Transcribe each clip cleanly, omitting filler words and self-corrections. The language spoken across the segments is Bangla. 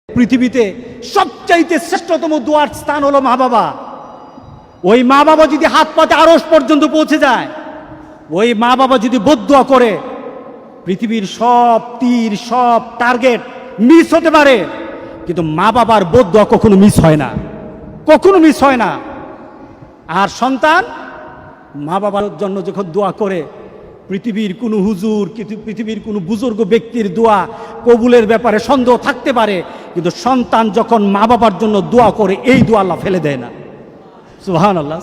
পৃথিবীতে সবচাইতে শ্রেষ্ঠতম দোয়ার স্থান হলো মা বাবা। ওই মা বাবা যদি হাত পাতে আরশ পর্যন্ত পৌঁছে যায়, ওই মা বাবা যদি বদদুয়া করে, পৃথিবীর সব তীর সব টার্গেট মিস হতে পারে, কিন্তু মা বাবার বদদুয়া কখনো মিস হয় না, কখনো মিস হয় না। আর সন্তান মা বাবার জন্য যখন দোয়া করে, পৃথিবীর কোনো হুজুর, পৃথিবীর কোনো বুজুর্গ ব্যক্তির দোয়া কবুলের ব্যাপারে সন্দেহ থাকতে পারে, কিন্তু সন্তান যখন মা বাবার জন্য দোয়া করে, এই দোয়া আল্লাহ ফেলে দেয় না। সুবহানাল্লাহ।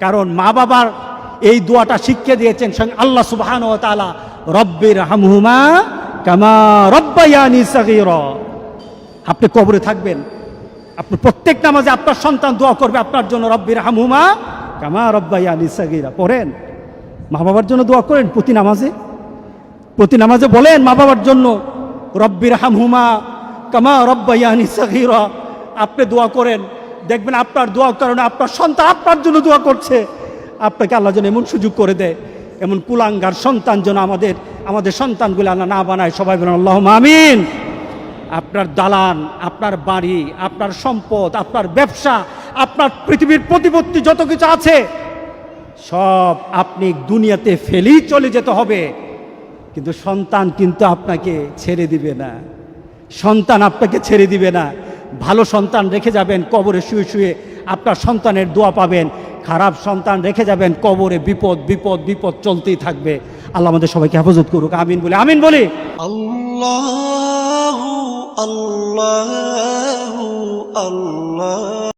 কারণ মা বাবার এই দোয়াটা শিখিয়ে দিয়েছেন স্বয়ং আল্লাহ সুবহানাহু ওয়া তাআলা, রব্বির হামহুমা কামা রব্বায়ানি সাগীরা। আপনি কবরে থাকবেন, আপনি প্রত্যেক নামাজে আপনার সন্তান দোয়া করবে আপনার জন্য, রব্বির হামহুমা কামা রব্বায়ানি সাগীরা। পড়েন, মা বাবার জন্য দোয়া করেন প্রতি নামাজে বলেন মা বাবার জন্য, রব্বির হামহুমা কামা রব্বায়ানি সাগীরা। আপনি দোয়া করেন, দেখবেন আপনার দোয়ার কারণে আপনার সন্তান আপনার জন্য দোয়া করছে। আপনাকে আল্লাহ যেন এমন সুযোগ করে দেয়, এমন কুলাঙ্গার সন্তান যেন আমাদের সন্তানগুলো আল্লাহ না বানায়। সবাই বলেন আল্লাহুম্মা আমিন। আপনার দালান, আপনার বাড়ি, আপনার সম্পদ, আপনার ব্যবসা, আপনার পৃথিবীর প্রতিপত্তি যত কিছু আছে, সব আপনি দুনিয়াতে ফেলেই চলে যেতে হবে, কিন্তু সন্তান কিন্তু আপনাকে ছেড়ে দিবে না। সন্তান আপনাকে ছেড়ে দিবে না। ভালো সন্তান রেখে যাবেন, কবরে শুয়ে শুয়ে আপনার সন্তানের দোয়া পাবেন। খারাপ সন্তান রেখে যাবেন, কবরে বিপদ বিপদ বিপদ চলতেই থাকবে। আল্লাহ আমাদের সবাইকে হেফাজত করুক। আমিন বলি, আমিন বলি। আল্লাহু আল্লাহু আল্লাহ।